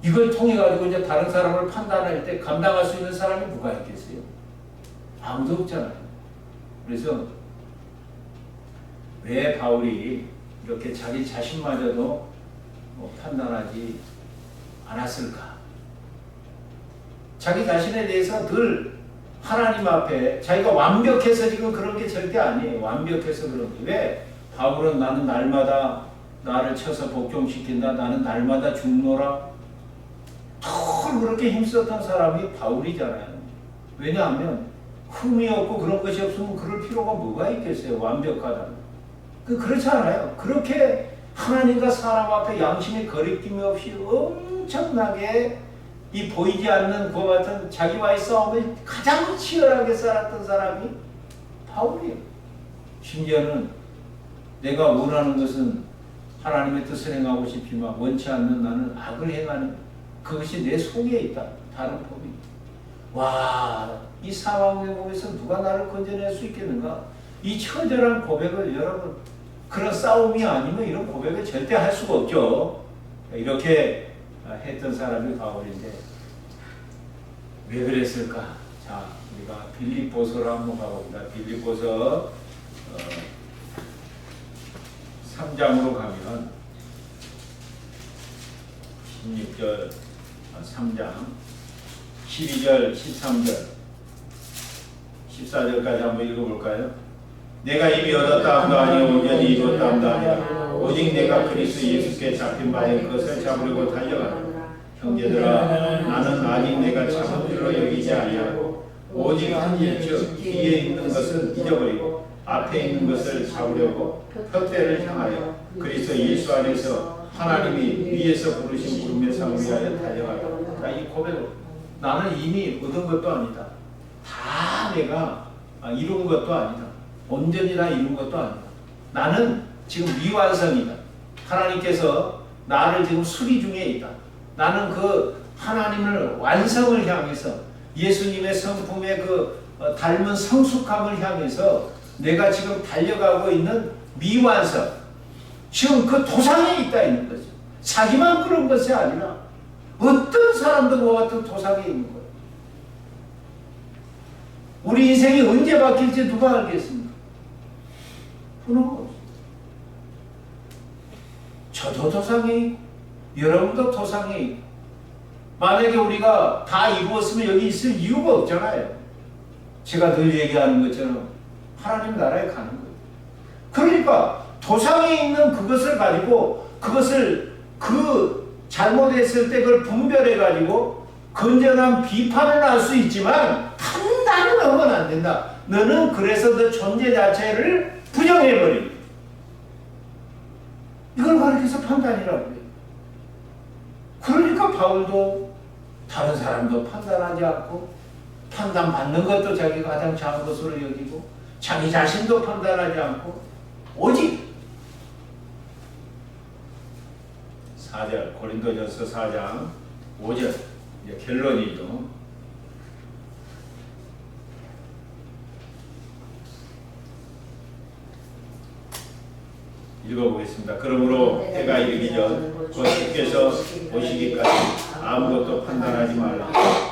이걸 통해 가지고 이제 다른 사람을 판단할 때 감당할 수 있는 사람이 누가 있겠어요? 아무도 없잖아요. 그래서 왜 바울이 이렇게 자기 자신마저도 판단하지 않았을까? 자기 자신에 대해서 늘 하나님 앞에 자기가 완벽해서 지금 그런 게 절대 아니에요. 완벽해서 그런 게. 왜? 바울은 나는 날마다 나를 쳐서 복종시킨다. 나는 날마다 죽노라. 더 그렇게 힘썼던 사람이 바울이잖아요. 왜냐하면 흠이 없고 그런 것이 없으면 그럴 필요가 뭐가 있겠어요. 완벽하다는. 그렇지 않아요. 그렇게 하나님과 사람 앞에 양심의 거리낌이 없이 엄청나게 이 보이지 않는 그와 같은 자기와의 싸움을 가장 치열하게 살았던 사람이 바울이에요. 심지어는 내가 원하는 것은 하나님의 뜻을 행하고 싶지만 원치 않는 나는 악을 행하는 그것이 내 속에 있다. 다른 법이. 와, 이 상황에 보면서 누가 나를 건져낼 수 있겠는가? 이 처절한 고백을 여러분 그런 싸움이 아니면 이런 고백을 절대 할 수가 없죠. 이렇게 했던 사람이 바울인데 왜 그랬을까? 자, 우리가 빌립보서로 한번 가봅니다. 빌립보서 3장으로 가면 16절 3장 12절 13절 14절까지 한번 읽어볼까요? 내가 이미 얻었다 함도 아니요 온전히 이뤘다 함도 아니라 오직 내가 그리스도 예수께 잡힌 바에 그것을 잡으려고 달려가노라. 형제들아, 나는 아직 내가 잡은 줄로 여기지 아니하고 오직 한 일 즉 뒤에 있는 것을 잊어버리고 앞에 있는 것을 잡으려고 표대를 향하여 그리스도 예수 안에서 하나님이 위에서 부르신 부름의 상을 위하여 달려가라. 이 고백을 나는 이미 얻은 것도 아니다. 다 내가 이룬 것도 아니다. 온전히 다 이룬 것도 아니다. 나는 지금 미완성이다. 하나님께서 나를 지금 수리 중에 있다. 나는 그 하나님을 완성을 향해서 예수님의 성품의 닮은 성숙함을 향해서 내가 지금 달려가고 있는 미완성. 지금 그 도상에 있다 있는 거죠. 자기만 그런 것이 아니라 어떤 사람들과 같은 도상에 있는 거예요. 우리 인생이 언제 바뀔지 누가 알겠습니까? 그런 저도 도상에 있고 여러분도 도상에 있고 만약에 우리가 다 이루었으면 여기 있을 이유가 없잖아요. 제가 늘 얘기하는 것처럼 하나님 나라에 가는 거예요. 그러니까 도상에 있는 그것을 가지고 그것을 잘못했을 때 그걸 분별해 가지고 건전한 비판을 할 수 있지만 판단을 하면 안 된다. 너는 그래서 너 존재 자체를 부정해버린다. 이걸 가르쳐서 판단이라고 해요. 그러니까 바울도 다른 사람도 판단하지 않고 판단받는 것도 자기가 가장 작은 것으로 여기고 자기 자신도 판단하지 않고 오직 4절 고린도전서 4장 5절 이제 결론이죠. 읽어보겠습니다. 그러므로 때가 이르기 전 곧 주께서 오시기까지 아무것도 판단하지 말라.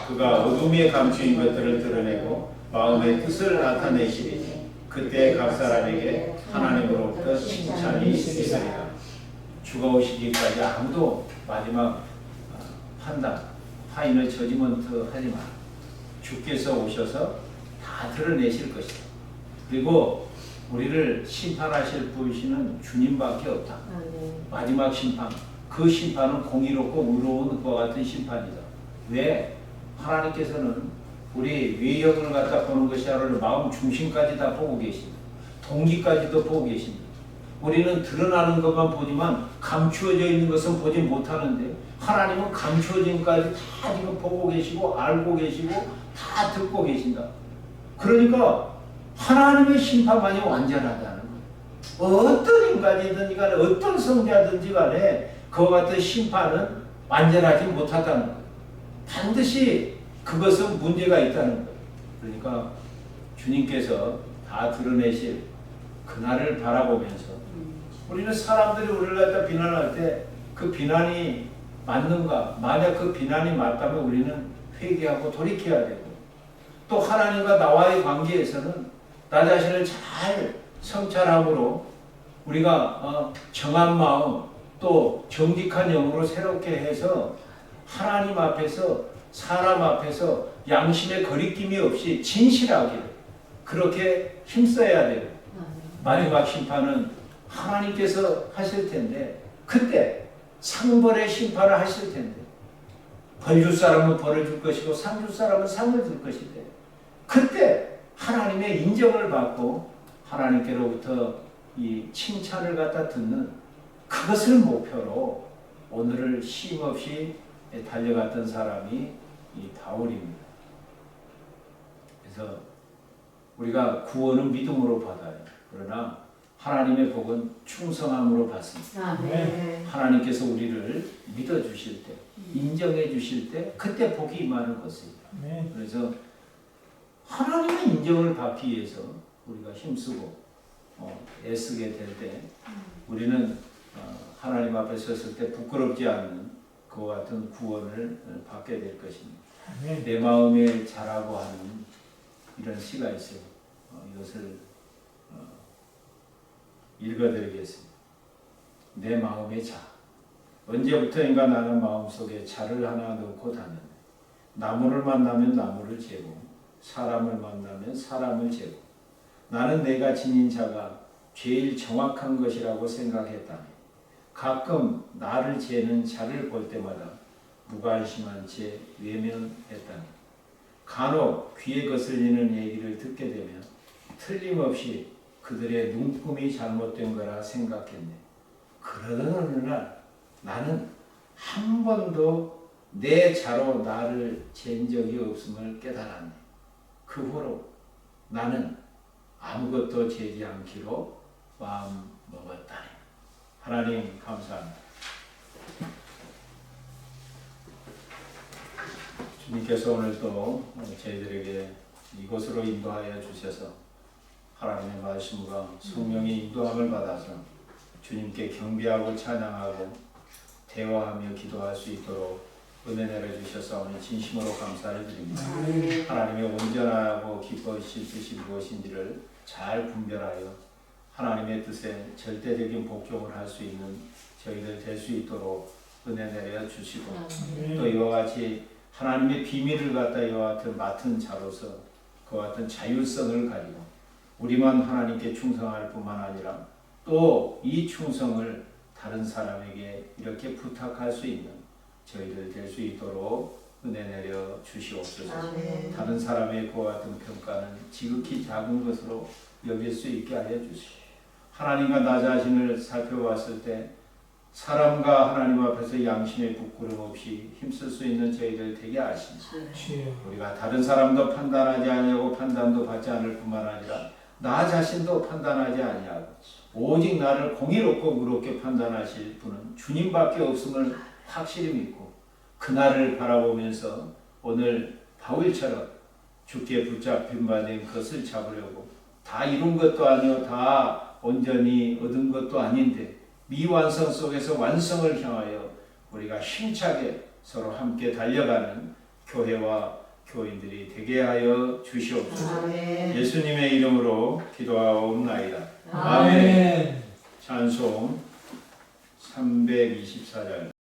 그가 어둠에 감추인 것들을 드러내고 마음의 뜻을 나타내시리니 그때 각 사람에게 하나님으로부터 칭찬이 있으리라. 주가 오시기까지 아무도 마지막 판단, 파이널 저지먼트 하지 마라. 주께서 오셔서 다 드러내실 것이다. 그리고 우리를 심판하실 분이시는 주님밖에 없다. 마지막 심판. 그 심판은 공의롭고 의로운 것과 같은 심판이다. 왜? 하나님께서는 우리 외형을 갖다 보는 것이 아니라 마음 중심까지 다 보고 계십니다. 동기까지도 보고 계십니다. 우리는 드러나는 것만 보지만 감추어져 있는 것은 보지 못하는데 하나님은 감추어진 것까지 다 지금 보고 계시고 알고 계시고 다 듣고 계신다. 그러니까 하나님의 심판만이 완전하다는 거예요. 어떤 인간이든지 간에 어떤 성자든지 간에 그와 같은 심판은 완전하지 못하다는 거예요. 반드시 그것은 문제가 있다는 거예요. 그러니까 주님께서 다 드러내실 그날을 바라보면서 우리는 사람들이 우리를 갖다 비난할 때 그 비난이 맞는가? 만약 그 비난이 맞다면 우리는 회개하고 돌이켜야 되고, 또 하나님과 나와의 관계에서는 나 자신을 잘 성찰함으로 우리가 정한 마음 또 정직한 영으로 새롭게 해서 하나님 앞에서 사람 앞에서 양심의 거리낌이 없이 진실하게 그렇게 힘써야 돼요. 마지막 심판은 하나님께서 하실 텐데, 그때 상벌의 심판을 하실 텐데, 벌 줄 사람은 벌을 줄 것이고 상 줄 사람은 상을 줄 것인데, 그때 하나님의 인정을 받고 하나님께로부터 이 칭찬을 갖다 듣는 그것을 목표로 오늘을 쉼없이 달려갔던 사람이 이 바울입니다. 그래서 우리가 구원은 믿음으로 받아요. 그러나 하나님의 복은 충성함으로 받습니다. 네. 하나님께서 우리를 믿어주실 때, 인정해 주실 때 그때 복이 임하는 것입니다. 그래서 하나님의 인정을 받기 위해서 우리가 힘쓰고 애쓰게 될 때 우리는 하나님 앞에 섰을 때 부끄럽지 않는 그와 같은 구원을 받게 될 것입니다. 내 마음에 자라고 하는 이런 시가 있어요. 이것을 읽어드리겠습니다. 내 마음에 자. 언제부터인가 나는 마음속에 자를 하나 넣고 다녔네. 나무를 만나면 나무를 재고 사람을 만나면 사람을 재고 나는 내가 지닌 자가 제일 정확한 것이라고 생각했다네. 가끔 나를 재는 자를 볼 때마다 무관심한 채 외면했다네. 간혹 귀에 거슬리는 얘기를 듣게 되면 틀림없이 그들의 눈금이 잘못된 거라 생각했네. 그러던 어느 날 나는 한 번도 내 자로 나를 잰 적이 없음을 깨달았네. 그 후로 나는 아무것도 재지 않기로 마음 먹었다네. 하나님 감사합니다. 주님께서 오늘 또 저희들에게 이곳으로 인도하여 주셔서 하나님의 말씀과 성령의 인도함을 받아서 주님께 경배하고 찬양하고 대화하며 기도할 수 있도록 은혜 내려주셔서 진심으로 감사를 드립니다. 하나님의 온전하고 기뻐하실 뜻이 무엇인지를 잘 분별하여 하나님의 뜻에 절대적인 복종을 할 수 있는 저희들 될 수 있도록 은혜 내려 주시고, 또 이와 같이 하나님의 비밀을 갖다 이와 같은 맡은 자로서 그와 같은 자율성을 가지고 우리만 하나님께 충성할 뿐만 아니라 또 이 충성을 다른 사람에게 이렇게 부탁할 수 있는 저희들 될 수 있도록 은혜 내려 주시옵소서. 다른 사람의 그와 같은 평가는 지극히 작은 것으로 여길 수 있게 하여 주시옵소서. 하나님과 나 자신을 살펴봤을 때 사람과 하나님 앞에서 양심의 부끄럼 없이 힘쓸 수 있는 저희들 되게 하시옵소서. 우리가 다른 사람도 판단하지 아니하고 판단도 받지 않을 뿐만 아니라 나 자신도 판단하지 아니하고 오직 나를 공의롭고 의롭게 판단하실 분은 주님밖에 없음을 확실히 믿고 그날을 바라보면서 오늘 바울처럼 주께 붙잡힌 바 된 것을 잡으려고 다 이룬 것도 아니요 다 온전히 얻은 것도 아닌데 미완성 속에서 완성을 향하여 우리가 힘차게 서로 함께 달려가는 교회와 교인들이 되게 하여 주시옵소서. 예수님의 이름으로 기도하옵나이다. 아멘. 찬송 324절.